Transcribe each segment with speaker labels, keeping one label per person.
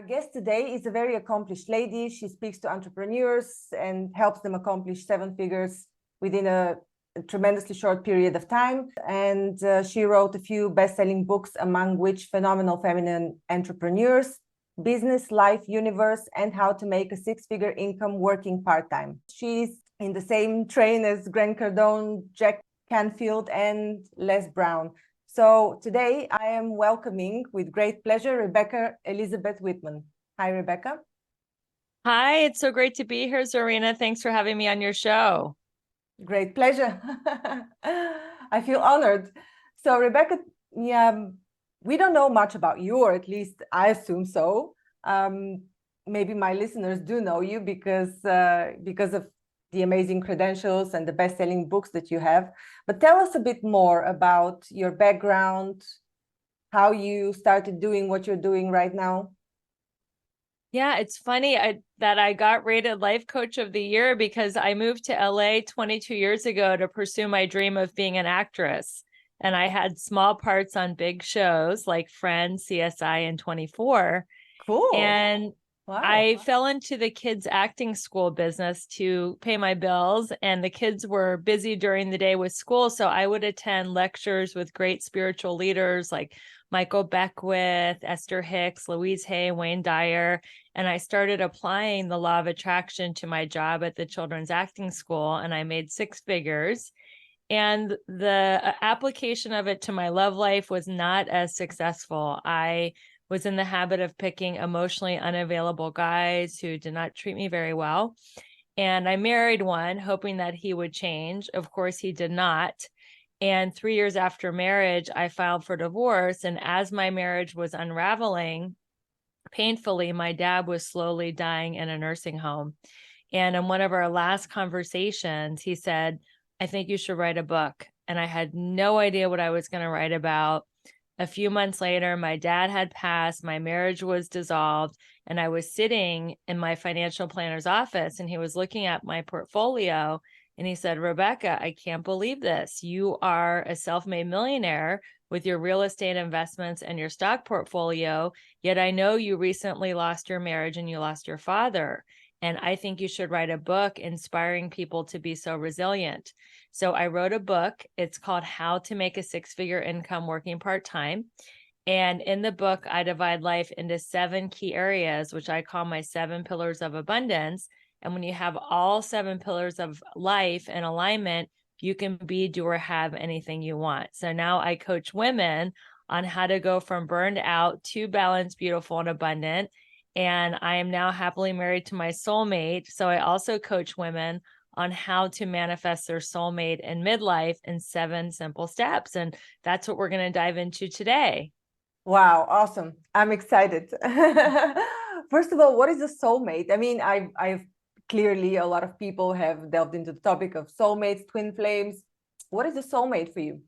Speaker 1: Our guest today is a very accomplished lady. She speaks to entrepreneurs and helps them accomplish seven figures within a tremendously short period of time. And she wrote a few best-selling books, among which Phenomenal Feminine Entrepreneurs, Business, Life, Universe, and How to Make a Six-Figure Income Working Part-Time. She's in the same train as Grant Cardone, Jack Canfield, and Les Brown. So today I am welcoming with great pleasure Rebecca Elizabeth Whitman. Hi, Rebecca.
Speaker 2: Hi, it's so great to be here, Zarina. Thanks for having me on your show.
Speaker 1: Great pleasure. I feel honored. So Rebecca, we don't know much about you, or at least I assume so. Maybe my listeners do know you because of the amazing credentials and the best-selling books that you have. But tell us a bit more about your background, how you started doing what you're doing right now.
Speaker 2: Yeah, it's funny that I got rated Life Coach of the Year because I moved to LA 22 years ago to pursue my dream of being an actress. And I had small parts on big shows like Friends, CSI, and 24.
Speaker 1: Cool.
Speaker 2: And
Speaker 1: wow.
Speaker 2: I fell into the kids' acting school business to pay my bills, and the kids were busy during the day with school. So I would attend lectures with great spiritual leaders like Michael Beckwith, Esther Hicks, Louise Hay, Wayne Dyer. And I started applying the law of attraction to my job at the children's acting school, and I made six figures. And the application of it to my love life was not as successful. I was in the habit of picking emotionally unavailable guys who did not treat me very well. And I married one, hoping that he would change. Of course, he did not. And 3 years after marriage, I filed for divorce. And as my marriage was unraveling, painfully, my dad was slowly dying in a nursing home. And in one of our last conversations, he said, I think you should write a book. And I had no idea what I was going to write about. A few months later, my dad had passed, my marriage was dissolved, and I was sitting in my financial planner's office, and he was looking at my portfolio, and he said, Rebecca, I can't believe this. You are a self-made millionaire with your real estate investments and your stock portfolio, yet I know you recently lost your marriage and you lost your father. And I think you should write a book inspiring people to be so resilient. So I wrote a book. It's called How to Make a Six-Figure Income Working Part-Time. And in the book, I divide life into 7 key areas, which I call my 7 pillars of abundance. And when you have all 7 pillars of life in alignment, you can be, do, or have anything you want. So now I coach women on how to go from burned out to balanced, beautiful, and abundant. And I am now happily married to my soulmate. So I also coach women on how to manifest their soulmate in midlife in 7 simple steps. And that's what we're going to dive into today.
Speaker 1: Wow, awesome. I'm excited. First of all, what is a soulmate? I mean, I've clearly a lot of people have delved into the topic of soulmates, twin flames. What is a soulmate for you?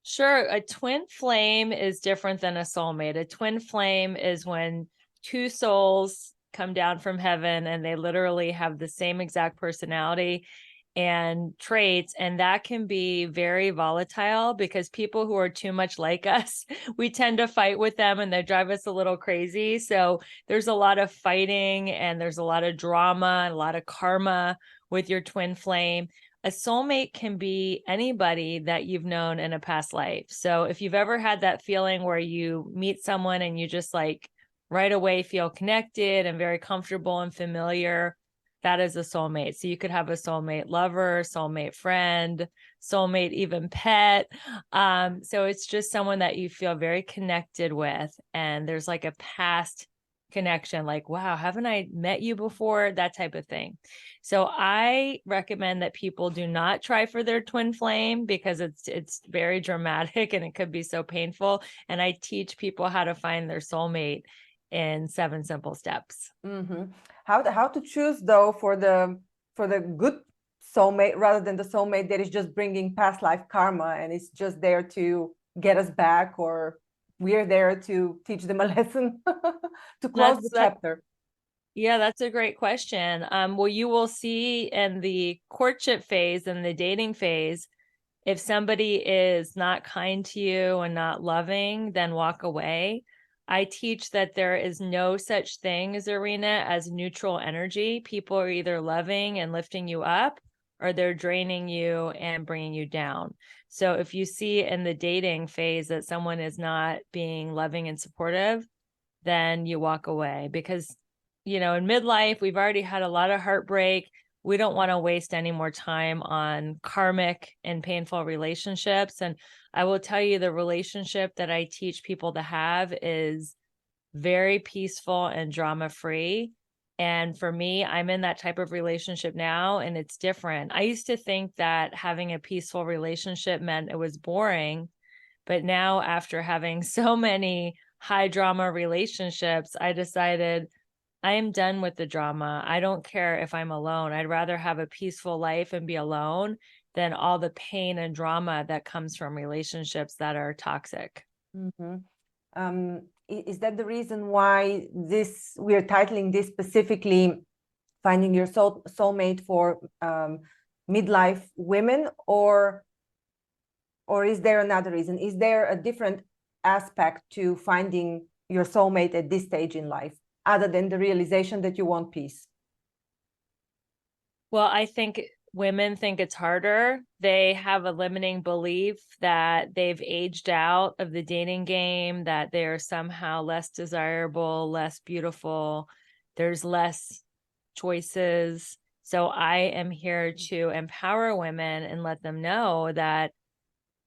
Speaker 2: Sure. A twin flame is different than a soulmate. A twin flame is when 2 souls come down from heaven and they literally have the same exact personality and traits. And that can be very volatile because people who are too much like us, we tend to fight with them and they drive us a little crazy. So there's a lot of fighting and there's a lot of drama and a lot of karma with your twin flame. A soulmate can be anybody that you've known in a past life. So if you've ever had that feeling where you meet someone and you just like right away feel connected and very comfortable and familiar, that is a soulmate. So you could have a soulmate lover, soulmate friend, soulmate even pet. So it's just someone that you feel very connected with. And there's like a past connection, like, wow, haven't I met you before? That type of thing. So I recommend that people do not try for their twin flame because it's very dramatic and it could be so painful. And I teach people how to find their soulmate in 7 simple steps.
Speaker 1: Mm-hmm. How to choose though for the good soulmate rather than the soulmate that is just bringing past life karma and it's just there to get us back, or we're there to teach them a lesson to close the chapter.
Speaker 2: Yeah, that's a great question. Well, you will see in the courtship phase and the dating phase, if somebody is not kind to you and not loving, then walk away. I teach that there is no such thing, Zarina, as neutral energy. People are either loving and lifting you up, or they're draining you and bringing you down. So if you see in the dating phase that someone is not being loving and supportive, then you walk away, because, in midlife, we've already had a lot of heartbreak. We don't want to waste any more time on karmic and painful relationships. And I will tell you, the relationship that I teach people to have is very peaceful and drama-free. And for me, I'm in that type of relationship now, and it's different. I used to think that having a peaceful relationship meant it was boring. But now, after having so many high drama relationships, I decided I am done with the drama. I don't care if I'm alone. I'd rather have a peaceful life and be alone than all the pain and drama that comes from relationships that are toxic.
Speaker 1: Is that the reason why we're titling this specifically Finding Your Soulmate for Midlife Women, or is there another reason? Is there a different aspect to finding your soulmate at this stage in life, other than the realization that you want peace?
Speaker 2: Well, I think women think it's harder. They have a limiting belief that they've aged out of the dating game, that they're somehow less desirable, less beautiful. There's less choices. So I am here to empower women and let them know that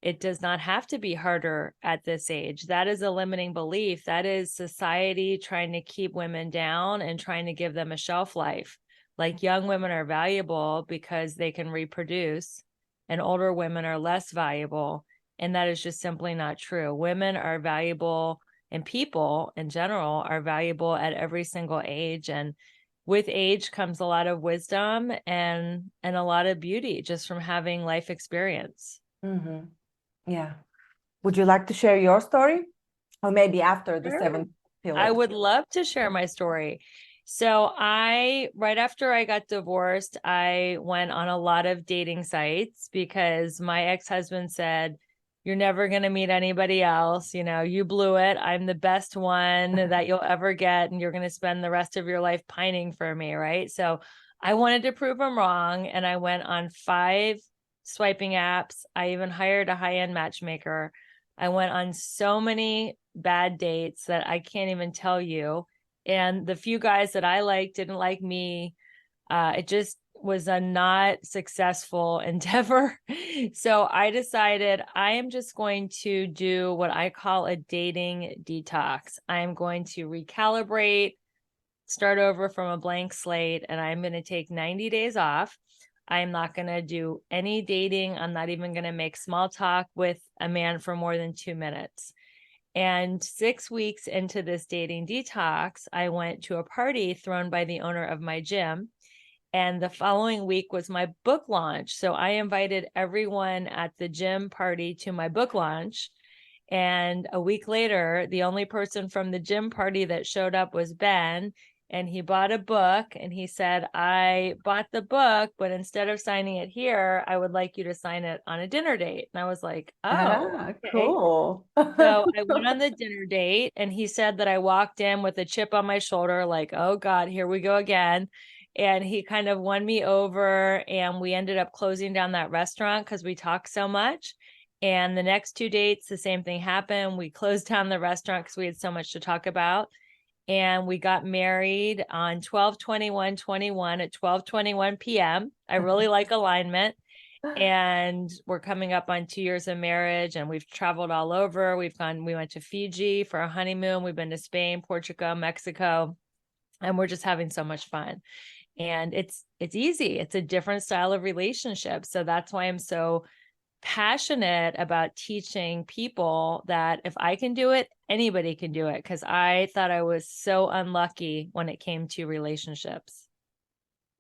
Speaker 2: it does not have to be harder at this age. That is a limiting belief. That is society trying to keep women down and trying to give them a shelf life. Like, young women are valuable because they can reproduce, and older women are less valuable. And that is just simply not true. Women are valuable, and people in general are valuable at every single age. And with age comes a lot of wisdom and a lot of beauty just from having life experience.
Speaker 1: Mm-hmm. Yeah. Would you like to share your story? Or maybe after the
Speaker 2: Sure.
Speaker 1: 7 pillars?
Speaker 2: I would love to share my story. So right after I got divorced, I went on a lot of dating sites because my ex-husband said, "You're never going to meet anybody else. You blew it. I'm the best one that you'll ever get. And you're going to spend the rest of your life pining for me." Right. So I wanted to prove him wrong. And I went on 5 swiping apps. I even hired a high-end matchmaker. I went on so many bad dates that I can't even tell you. And the few guys that I liked didn't like me. It just was a not successful endeavor. So I decided I am just going to do what I call a dating detox. I'm going to recalibrate, start over from a blank slate, and I'm going to take 90 days off. I'm not going to do any dating. I'm not even going to make small talk with a man for more than 2 minutes. And 6 weeks into this dating detox, I went to a party thrown by the owner of my gym. And the following week was my book launch. So I invited everyone at the gym party to my book launch. And a week later, the only person from the gym party that showed up was Ben. And he bought a book, and he said, "I bought the book, but instead of signing it here, I would like you to sign it on a dinner date." And I was like, "Oh, okay."
Speaker 1: Cool.
Speaker 2: So I went on the dinner date, and he said that I walked in with a chip on my shoulder, like, "Oh God, here we go again." And he kind of won me over, and we ended up closing down that restaurant because we talked so much. And the next 2 dates, the same thing happened. We closed down the restaurant because we had so much to talk about. And we got married on 12/21/21 at 12:21 p.m. I really like alignment. And we're coming up on 2 years of marriage, and we've traveled all over. We went to Fiji for a honeymoon. We've been to Spain, Portugal, Mexico, and we're just having so much fun. And it's easy. It's a different style of relationship. So that's why I'm so passionate about teaching people that if I can do it, anybody can do it. Because I thought I was so unlucky when it came to relationships.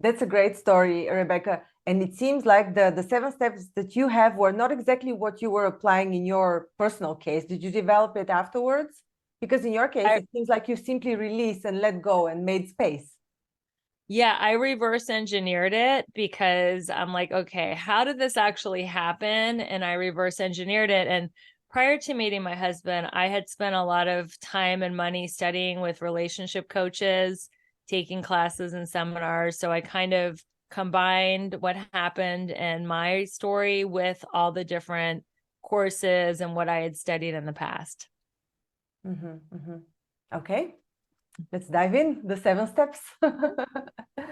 Speaker 1: That's a great story, Rebecca. And it seems like the 7 steps that you have were not exactly what you were applying in your personal case. Did you develop it afterwards? Because in your case, it seems like you simply released and let go and made space.
Speaker 2: Yeah, I reverse engineered it because I'm like, okay, how did this actually happen? And I reverse engineered it. And prior to meeting my husband, I had spent a lot of time and money studying with relationship coaches, taking classes and seminars. So I kind of combined what happened in my story with all the different courses and what I had studied in the past.
Speaker 1: Okay, let's dive in. The 7 steps.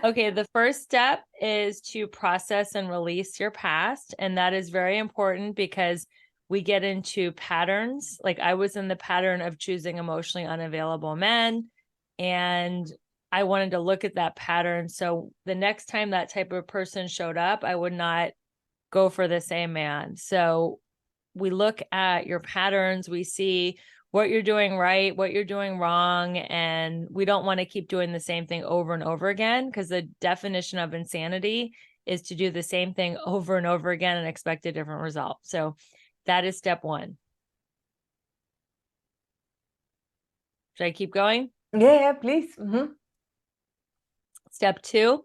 Speaker 2: Okay, the first step is to process and release your past. And that is very important because we get into patterns. Like I was in the pattern of choosing emotionally unavailable men, and I wanted to look at that pattern. So the next time that type of person showed up, I would not go for the same man. So we look at your patterns, we see what you're doing right, what you're doing wrong, and we don't want to keep doing the same thing over and over again, because the definition of insanity is to do the same thing over and over again and expect a different result. So that is step 1. Should I keep going?
Speaker 1: Yeah, please.
Speaker 2: Step 2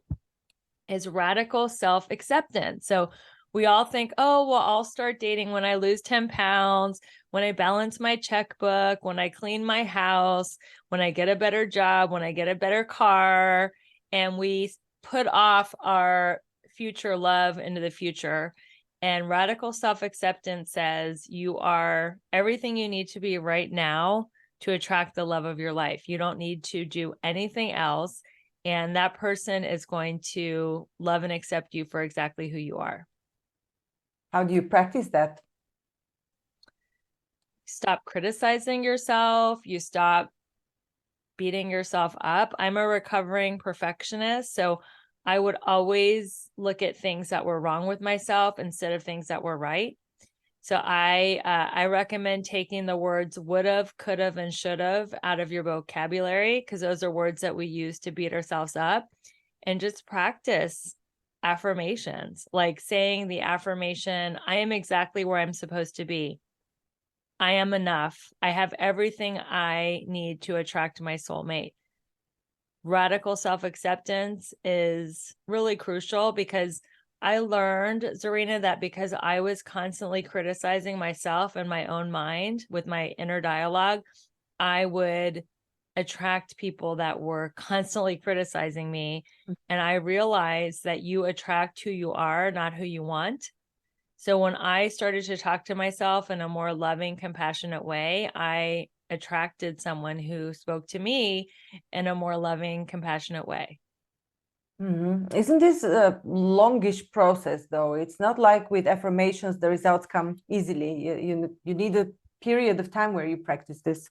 Speaker 2: is radical self-acceptance. So we all think, oh, well, I'll start dating when I lose 10 pounds, when I balance my checkbook, when I clean my house, when I get a better job, when I get a better car. And we put off our future love into the future. And radical self-acceptance says you are everything you need to be right now to attract the love of your life. You don't need to do anything else. And that person is going to love and accept you for exactly who you are.
Speaker 1: How do you practice that?
Speaker 2: Stop criticizing yourself. You stop beating yourself up. I'm a recovering perfectionist, so I would always look at things that were wrong with myself instead of things that were right. So I recommend taking the words would have, could have, and should have out of your vocabulary, because those are words that we use to beat ourselves up, and just practice affirmations, like saying the affirmation, I am exactly where I'm supposed to be. I am enough. I have everything I need to attract my soulmate. Radical self-acceptance is really crucial, because I learned, Zarina, that because I was constantly criticizing myself in my own mind with my inner dialogue, I would attract people that were constantly criticizing me. And I realized that you attract who you are, not who you want. So when I started to talk to myself in a more loving, compassionate way, I attracted someone who spoke to me in a more loving, compassionate way.
Speaker 1: Isn't this a longish process, though? It's not like with affirmations, the results come easily. You need a period of time where you practice this.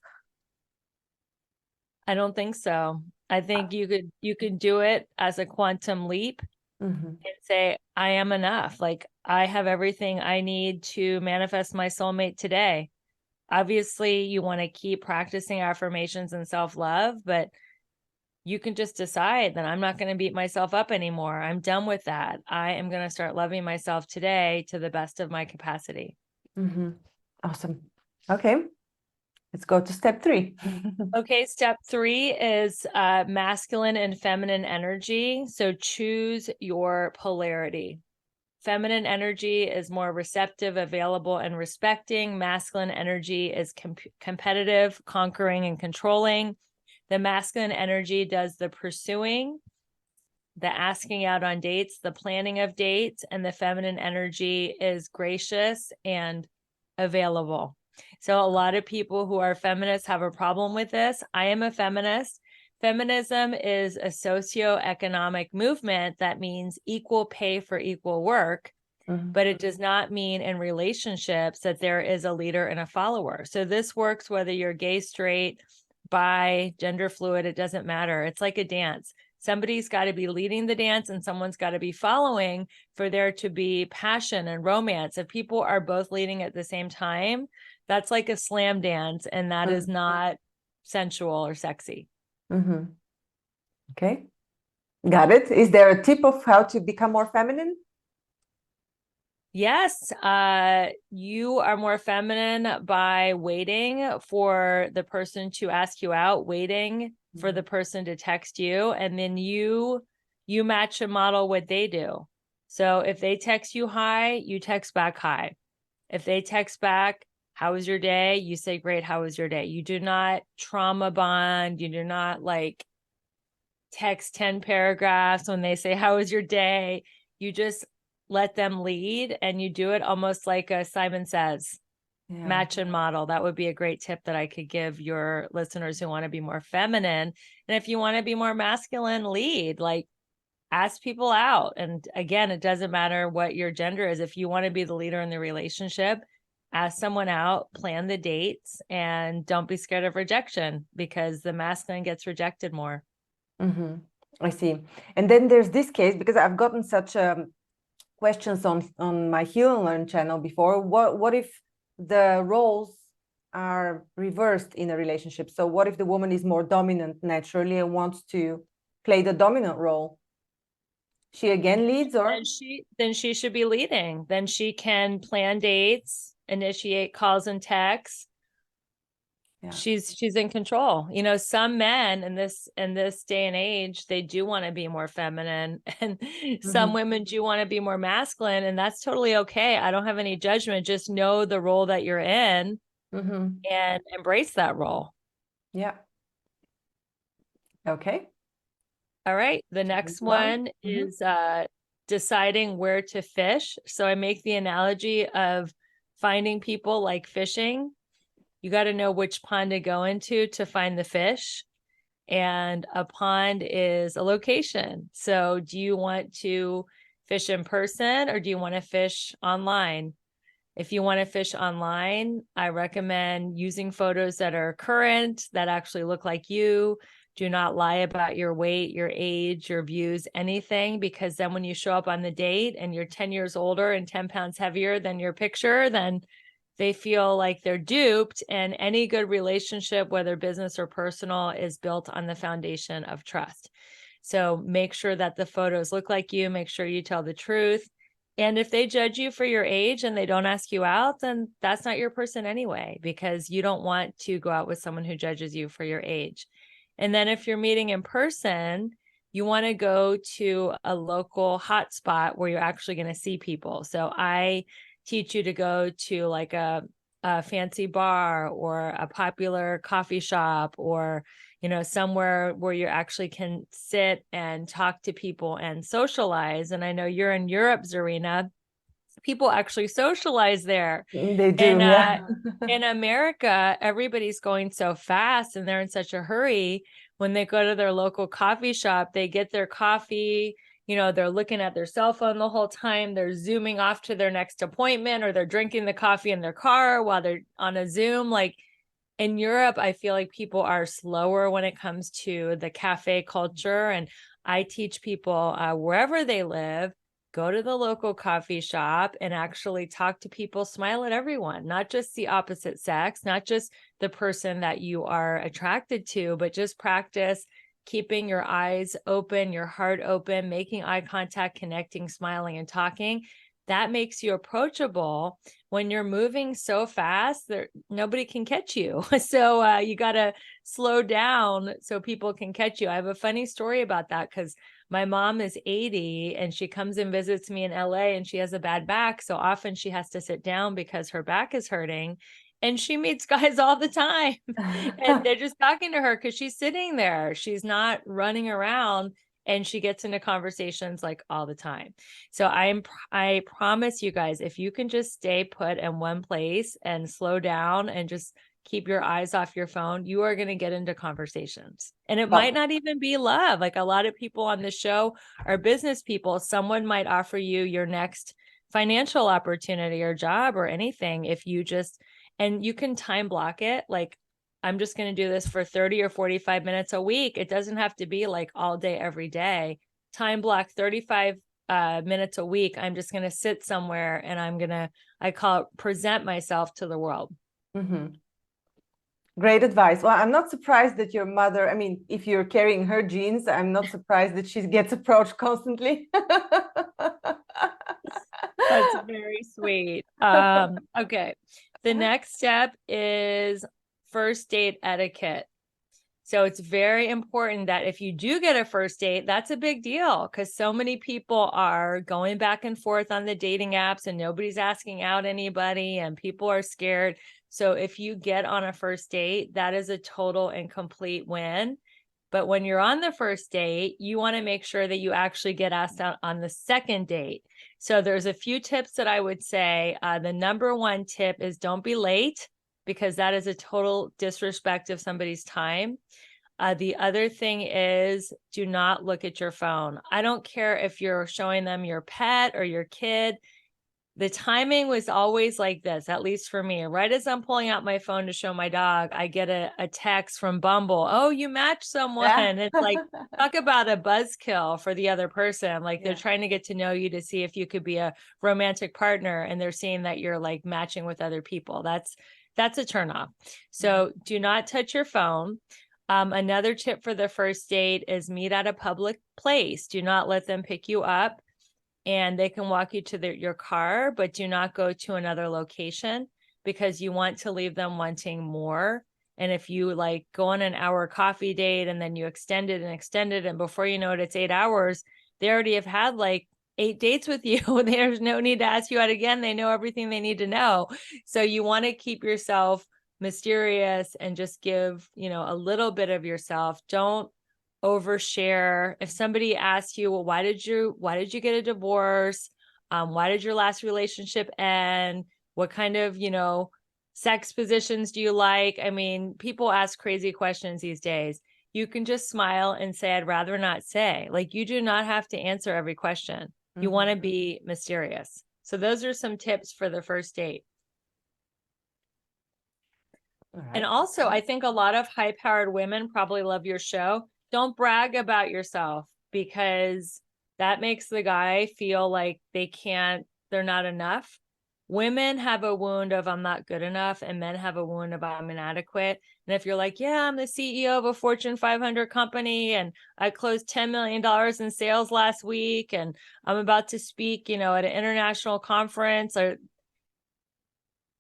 Speaker 2: I don't think so. I think you could do it as a quantum leap and say, I am enough. Like I have everything I need to manifest my soulmate today. Obviously, you want to keep practicing affirmations and self-love, but you can just decide that I'm not going to beat myself up anymore. I'm done with that. I am going to start loving myself today to the best of my capacity.
Speaker 1: Awesome. Okay, let's go to step 3.
Speaker 2: Okay, step 3 is masculine and feminine energy. So choose your polarity. Feminine energy is more receptive, available, and respecting. Masculine energy is competitive, conquering, and controlling. The masculine energy does the pursuing, the asking out on dates, the planning of dates, and the feminine energy is gracious and available. So a lot of people who are feminists have a problem with this. I am a feminist. Feminism is a socioeconomic movement that means equal pay for equal work, but it does not mean in relationships that there is a leader and a follower. So this works whether you're gay, straight, bi, gender fluid, it doesn't matter. It's like a dance. Somebody's got to be leading the dance and someone's got to be following for there to be passion and romance. If people are both leading at the same time, that's like a slam dance, and that is not sensual or sexy.
Speaker 1: Okay, got it. Is there a tip of how to become more feminine?
Speaker 2: Yes, you are more feminine by waiting for the person to ask you out, waiting for the person to text you, and then you match and model what they do. So if they text you hi, you text back hi. If they text back, how was your day? You say, great, how was your day? You do not trauma bond. You do not like text 10 paragraphs when they say, how was your day? You just let them lead, and you do it almost like a Simon Says match and model. That would be a great tip that I could give your listeners who want to be more feminine. And if you want to be more masculine, lead, like ask people out. And again, it doesn't matter what your gender is. If you want to be the leader in the relationship, ask someone out, plan the dates, and don't be scared of rejection, because the masculine gets rejected more.
Speaker 1: I see. And then there's this case, because I've gotten such questions on my Heal and Learn channel before. What if the roles are reversed in a relationship? So what if the woman is more dominant naturally and wants to play the dominant role? She again leads, or
Speaker 2: then she should be leading. Then she can plan dates, initiate calls and texts. Yeah. She's in control. You know, some men in this day and age, they do want to be more feminine, and some women do want to be more masculine, and that's totally okay. I don't have any judgment. Just know the role that you're in and embrace that role. Yeah. Okay. All right. The next one is deciding where to fish. So I make the analogy of finding people like fishing. You got to know which pond to go into to find the fish. And a pond is a location. So do you want to fish in person, or do you want to fish online? If you want to fish online, I recommend using photos that are current, that actually look like you. Do not lie about your weight, your age, your views, anything, because then when you show up on the date and you're 10 years older and 10 pounds heavier than your picture, then they feel like they're duped. And any good relationship, whether business or personal, is built on the foundation of trust. So make sure that the photos look like you, make sure you tell the truth. And if they judge you for your age and they don't ask you out, then that's not your person anyway, because you don't want to go out with someone who judges you for your age. And then if you're meeting in person, you want to go to a local hotspot where you're actually going to see people. So I teach you to go to like a fancy bar or a popular coffee shop, or, you know, somewhere where you actually can sit and talk to people and socialize. And I know you're in Europe, Zarina. People actually socialize there.
Speaker 1: They do. And,
Speaker 2: in America, everybody's going so fast and they're in such a hurry. When they go to their local coffee shop, they get their coffee, you know, they're looking at their cell phone the whole time. They're zooming off to their next appointment, or they're drinking the coffee in their car while they're on a Zoom. Like in Europe, I feel like people are slower when it comes to the cafe culture. And I teach people wherever they live, go to the local coffee shop and actually talk to people, smile at everyone, not just the opposite sex, not just the person that you are attracted to, but just practice keeping your eyes open, your heart open, making eye contact, connecting, smiling, and talking. That makes you approachable. When you're moving so fast, nobody can catch you. So you got to slow down so people can catch you. I have a funny story about that, because my mom is 80 and she comes and visits me in LA, and she has a bad back. So often she has to sit down because her back is hurting. And she meets guys all the time and they're just talking to her because she's sitting there. She's not running around, and she gets into conversations like all the time. So I promise you guys, if you can just stay put in one place and slow down and just keep your eyes off your phone, you are going to get into conversations. And it might not even be love. Like a lot of people on the show are business people. Someone might offer you your next financial opportunity or job or anything if you just, and you can time block it. Like, I'm just going to do this for 30 or 45 minutes a week. It doesn't have to be like all day, every day. Time block 35 minutes a week. I'm just going to sit somewhere and I call it present myself to the world.
Speaker 1: Great advice. Well, I'm not surprised that your mother, I mean, if you're carrying her genes, I'm not surprised that she gets approached constantly.
Speaker 2: That's very sweet. Okay. The next step is first date etiquette. So it's very important that if you do get a first date, that's a big deal, because so many people are going back and forth on the dating apps and nobody's asking out anybody and people are scared. So if you get on a first date, that is a total and complete win. But when you're on the first date, you want to make sure that you actually get asked out on the second date. So there's a few tips that I would say. The number one tip is don't be late, because that is a total disrespect of somebody's time. The other thing is do not look at your phone. I don't care if you're showing them your pet or your kid. The timing was always like this, at least for me. Right as I'm pulling out my phone to show my dog, I get a text from Bumble. Oh, you matched someone.
Speaker 1: Yeah.
Speaker 2: It's like, talk about a buzzkill for the other person. Like they're
Speaker 1: Yeah.
Speaker 2: trying to get to know you to see if you could be a romantic partner, and they're seeing that you're like matching with other people. That's a turnoff. So do not touch your phone. Another tip for the first date is meet at a public place. Do not let them pick you up, and they can walk you to your car, but do not go to another location, because you want to leave them wanting more. And if you like go on an hour coffee date and then you extend it, and before you know it, it's 8 hours, they already have had like 8 dates with you. There's no need to ask you out again. They know everything they need to know. So you want to keep yourself mysterious and just give, a little bit of yourself. Don't overshare. If somebody asks you, well, why did you get a divorce? Why did your last relationship end? What kind of, sex positions do you like? I mean, people ask crazy questions these days. You can just smile and say, I'd rather not say. Like, you do not have to answer every question. You want to be mysterious. So those are some tips for the first date. And also, I think a lot of high-powered women probably love your show. Don't brag about yourself, because that makes the guy feel like they're not enough. Women have a wound of I'm not good enough, and men have a wound of I'm inadequate. And if you're like, yeah, I'm the CEO of a Fortune 500 company, and I closed $10 million in sales last week, and I'm about to speak, at an international conference, or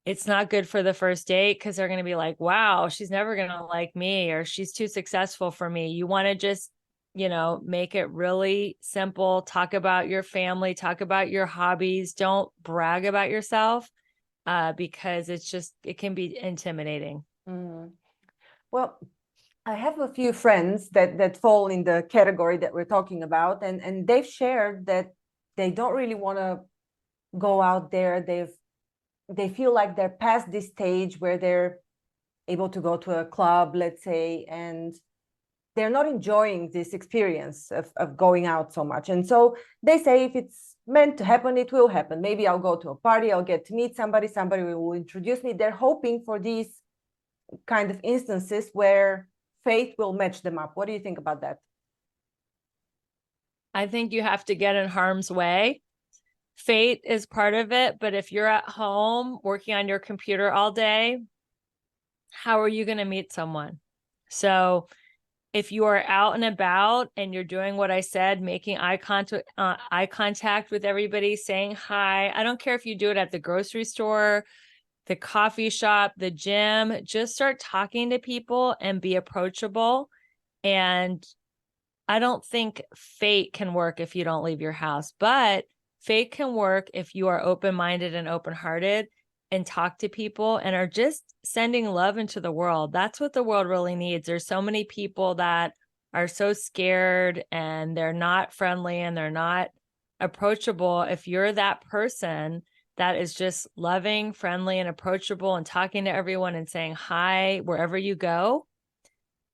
Speaker 2: it's not good for the first date, because they're going to be like, wow, she's never going to like me, or she's too successful for me. You want to just, make it really simple. Talk about your family, talk about your hobbies. Don't brag about yourself, because it can be intimidating.
Speaker 1: Well, I have a few friends that fall in the category that we're talking about, and they've shared that they don't really want to go out there. They feel like they're past this stage where they're able to go to a club, let's say, and they're not enjoying this experience of going out so much. And so they say, if it's meant to happen, it will happen. Maybe I'll go to a party, I'll get to meet somebody will introduce me. They're hoping for these kind of instances where fate will match them up. What do you think about that?
Speaker 2: I think you have to get in harm's way. Fate is part of it, but if you're at home working on your computer all day, how are you going to meet someone? So if you are out and about and you're doing what I said, making eye contact with everybody, saying hi, I don't care if you do it at the grocery store, the coffee shop, the gym, just start talking to people and be approachable. And I don't think fate can work if you don't leave your house, but fate can work if you are open-minded and open-hearted and talk to people and are just sending love into the world. That's what the world really needs. There's so many people that are so scared and they're not friendly and they're not approachable. If you're that person that is just loving, friendly, and approachable and talking to everyone and saying hi wherever you go,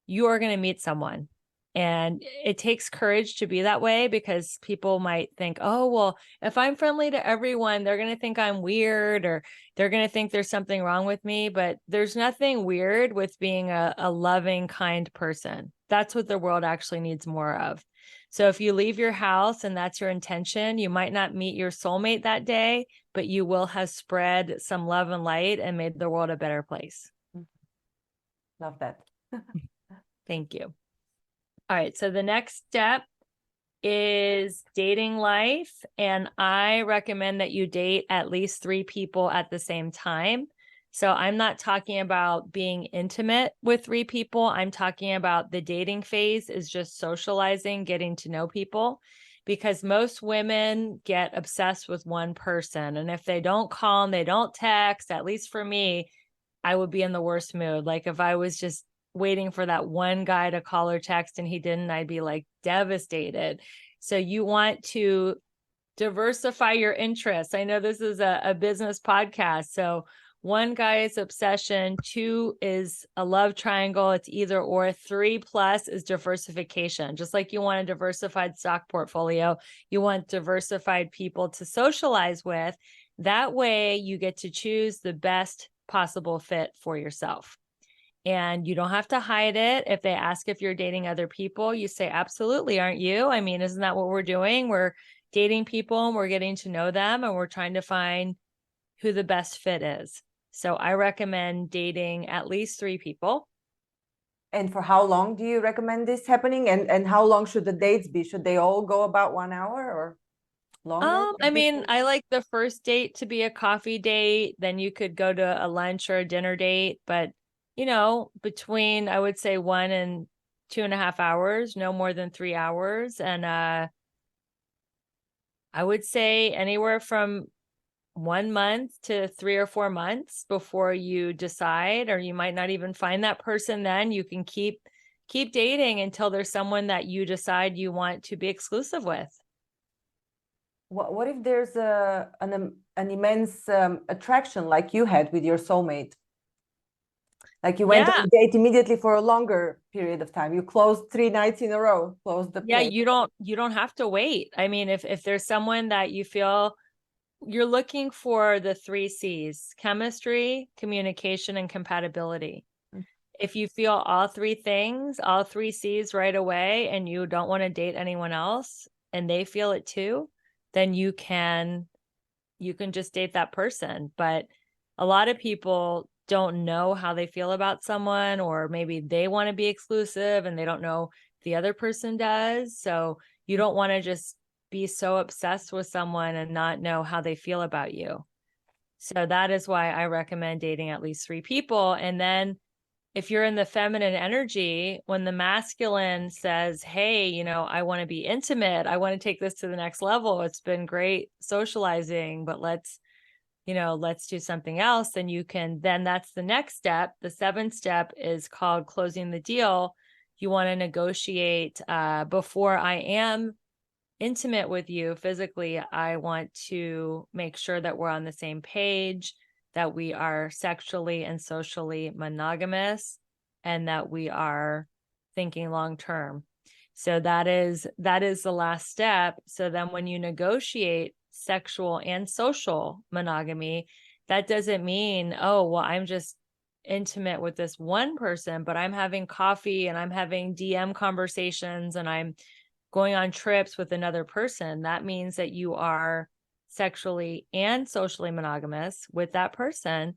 Speaker 2: you are going to meet someone. And it takes courage to be that way, because people might think, oh, well, if I'm friendly to everyone, they're going to think I'm weird, or they're going to think there's something wrong with me. But there's nothing weird with being a loving, kind person. That's what the world actually needs more of. So if you leave your house and that's your intention, you might not meet your soulmate that day, but you will have spread some love and light and made the world a better place.
Speaker 1: Love that.
Speaker 2: Thank you. All right. So the next step is dating life. And I recommend that you date at least 3 people at the same time. So I'm not talking about being intimate with 3 people. I'm talking about the dating phase is just socializing, getting to know people, because most women get obsessed with one person. And if they don't call and they don't text, at least for me, I would be in the worst mood. Like if I was just waiting for that one guy to call or text and he didn't, I'd be like devastated. So you want to diversify your interests. I know this is a business podcast. So one guy is obsession, two is a love triangle. It's either or. 3+ is diversification. Just like you want a diversified stock portfolio, you want diversified people to socialize with. That way you get to choose the best possible fit for yourself. And you don't have to hide it. If they ask if you're dating other people, you say, absolutely, aren't you? I mean, isn't that what we're doing? We're dating people and we're getting to know them and we're trying to find who the best fit is. So I recommend dating at least 3 people.
Speaker 1: And for how long do you recommend this happening? And how long should the dates be? Should they all go about 1 hour or longer?
Speaker 2: I mean, I like the first date to be a coffee date. Then you could go to a lunch or a dinner date, but between, I would say 1 and 2.5 hours, no more than 3 hours. And I would say anywhere from 1 month to 3 or 4 months before you decide, or you might not even find that person then. You can keep dating until there's someone that you decide you want to be exclusive with.
Speaker 1: What if there's an immense attraction like you had with your soulmate? Like you went on a date immediately for a longer period of time. You closed 3 nights in a row, closed the place.
Speaker 2: You don't have to wait. I mean, if there's someone that you feel you're looking for, the 3 C's: chemistry, communication, and compatibility. If you feel all 3 things, all 3 C's right away, and you don't want to date anyone else and they feel it too, then you can just date that person. But a lot of people don't know how they feel about someone, or maybe they want to be exclusive and they don't know if the other person does. So you don't want to just be so obsessed with someone and not know how they feel about you. So that is why I recommend dating at least 3 people. And then if you're in the feminine energy, when the masculine says, hey, I want to be intimate, I want to take this to the next level, it's been great socializing, but let's do something else. Then that's the next step. The 7th step is called closing the deal. You want to negotiate before I am intimate with you physically. I want to make sure that we're on the same page, that we are sexually and socially monogamous, and that we are thinking long term. So that is the last step. So then when you negotiate sexual and social monogamy, that doesn't mean, oh, well, I'm just intimate with this one person, but I'm having coffee and I'm having DM conversations and I'm going on trips with another person. That means that you are sexually and socially monogamous with that person.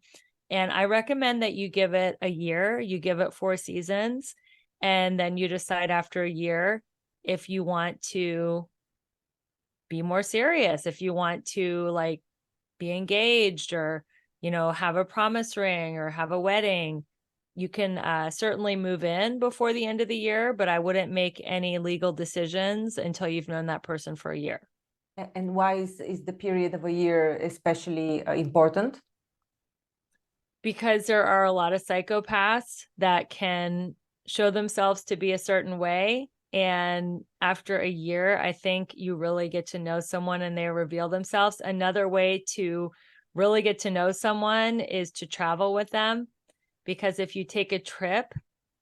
Speaker 2: And I recommend that you give it a year, you give it 4 seasons, and then you decide after a year if you want to be more serious, if you want to like be engaged, or have a promise ring or have a wedding. You can certainly move in before the end of the year, but I wouldn't make any legal decisions until you've known that person for a year.
Speaker 1: And why is the period of a year especially important?
Speaker 2: Because there are a lot of psychopaths that can show themselves to be a certain way. And after a year, I think you really get to know someone and they reveal themselves. Another way to really get to know someone is to travel with them. Because if you take a trip,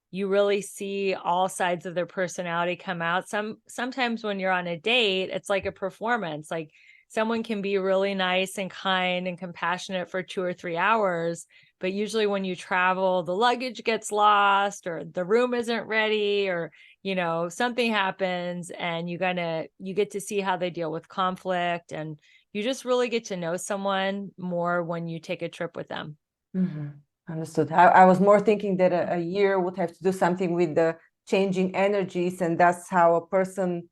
Speaker 2: you really see all sides of their personality come out. Sometimes when you're on a date, it's like a performance. Like someone can be really nice and kind and compassionate for 2 or 3 hours, but usually when you travel, the luggage gets lost or the room isn't ready, or something happens, and you get to see how they deal with conflict, and you just really get to know someone more when you take a trip with them.
Speaker 1: Mm-hmm. Understood. I was more thinking that a year would have to do something with the changing energies, and that's how a person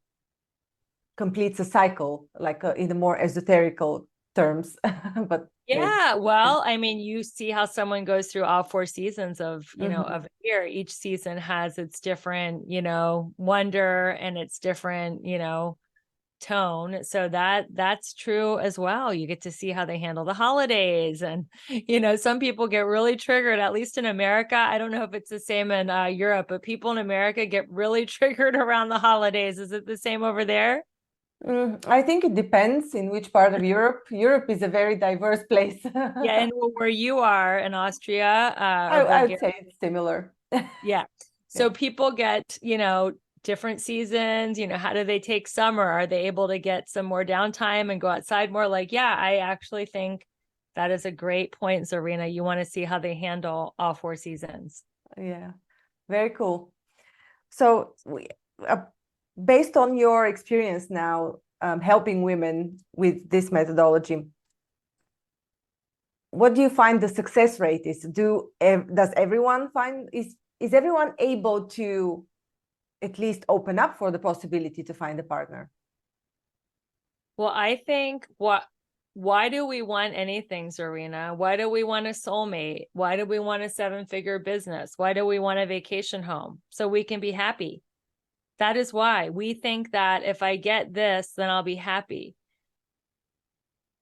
Speaker 1: completes a cycle, like in the more esoterical terms. But
Speaker 2: yeah, well, I mean, you see how someone goes through all 4 seasons of of a year. Each season has its different wonder and its different tone. So that's true as well. You get to see how they handle the holidays. And, some people get really triggered, at least in America. I don't know if it's the same in Europe, but people in America get really triggered around the holidays. Is it the same over there?
Speaker 1: I think it depends in which part of Europe. Europe is a very diverse place.
Speaker 2: Yeah. And where you are in Austria or
Speaker 1: I
Speaker 2: Bulgaria.
Speaker 1: would say it's similar.
Speaker 2: Yeah. So
Speaker 1: Yeah.
Speaker 2: people get, different seasons, how do they take summer? Are they able to get some more downtime and go outside more? Like, yeah, I actually think that is a great point, Zarina. You want to see how they handle all 4 seasons.
Speaker 1: Yeah, very cool. So based on your experience now, helping women with this methodology, what do you find the success rate is? Does everyone is everyone able to at least open up for the possibility to find a partner?
Speaker 2: Well, I think why do we want anything, Zarina? Why do we want a soulmate? Why do we want a 7-figure business? Why do we want a vacation home? So we can be happy. That is why we think that if I get this, then I'll be happy.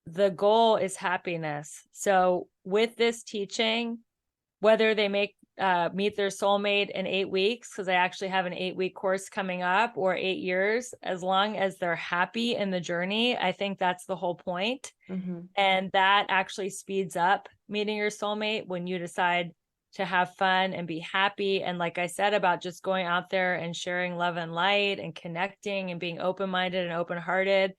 Speaker 2: The goal is happiness. So with this teaching, whether they meet their soulmate in 8 weeks, because I actually have an 8-week course coming up, or 8 years, as long as they're happy in the journey, I think that's the whole point.
Speaker 1: Mm-hmm.
Speaker 2: And that actually speeds up meeting your soulmate when you decide to have fun and be happy. And like I said, about just going out there and sharing love and light and connecting and being open-minded and open-hearted.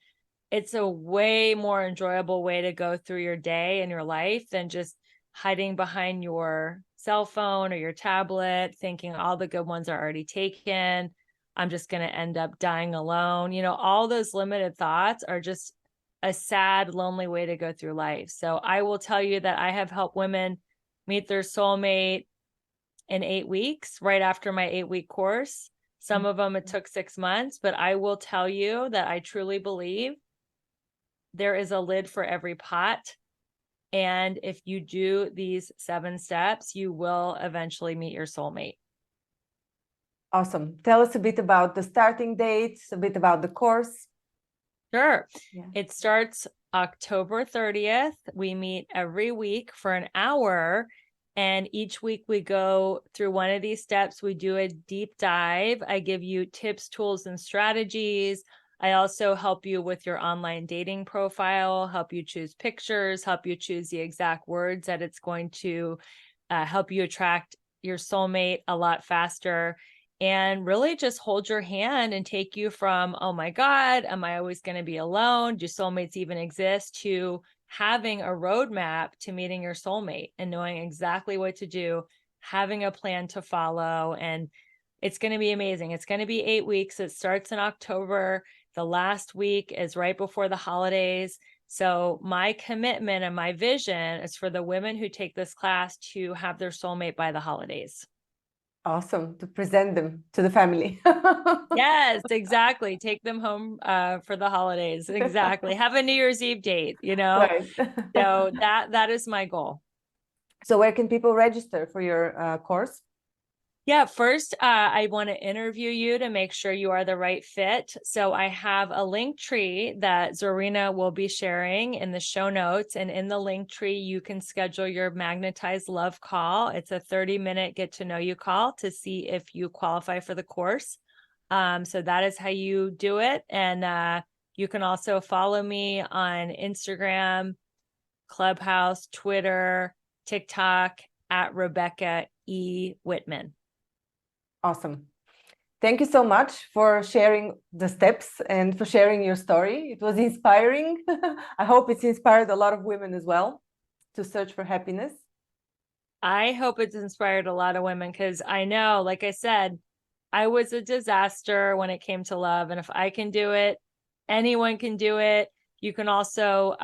Speaker 2: It's a way more enjoyable way to go through your day and your life than just hiding behind your cell phone or your tablet, thinking all the good ones are already taken. I'm just going to end up dying alone. All those limited thoughts are just a sad, lonely way to go through life. So I will tell you that I have helped women meet their soulmate in 8 weeks, right after my 8-week course. Some of them, it took 6 months, but I will tell you that I truly believe there is a lid for every pot. And if you do these 7 steps, you will eventually meet your soulmate.
Speaker 1: Awesome. Tell us a bit about the starting dates, a bit about the course.
Speaker 2: Sure.
Speaker 1: Yeah.
Speaker 2: It starts October 30th. We meet every week for an hour. And each week we go through one of these steps. We do a deep dive. I give you tips, tools, and strategies. I also help you with your online dating profile, help you choose pictures, help you choose the exact words that it's going to help you attract your soulmate a lot faster, and really just hold your hand and take you from, oh my God, am I always going to be alone? Do soulmates even exist? To having a roadmap to meeting your soulmate and knowing exactly what to do, having a plan to follow. And it's going to be amazing. It's going to be 8 weeks. It starts in October. The last week is right before the holidays. So my commitment and my vision is for the women who take this class to have their soulmate by the holidays.
Speaker 1: Awesome. To present them to the family.
Speaker 2: Yes, exactly. Take them home for the holidays. Exactly. Have a New Year's Eve date,
Speaker 1: Right.
Speaker 2: So that is my goal.
Speaker 1: So where can people register for your course?
Speaker 2: Yeah, first, I want to interview you to make sure you are the right fit. So I have a link tree that Zarina will be sharing in the show notes. And in the link tree, you can schedule your Magnetized Love call. It's a 30-minute get to know you call to see if you qualify for the course. So that is how you do it. And you can also follow me on Instagram, Clubhouse, Twitter, TikTok at Rebecca E. Whitman.
Speaker 1: Awesome. Thank you so much for sharing the steps and for sharing your story. It was inspiring. I hope it's inspired a lot of women as well to search for happiness.
Speaker 2: I hope it's inspired a lot of women, because I know, like I said, I was a disaster when it came to love. And if I can do it, anyone can do it. You can also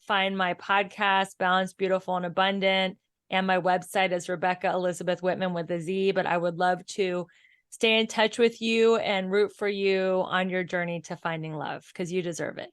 Speaker 2: find my podcast, Balanced, Beautiful, and Abundant. And my website is Rebecca Elizabeth Whitman with a Z. But I would love to stay in touch with you and root for you on your journey to finding love, because you deserve it.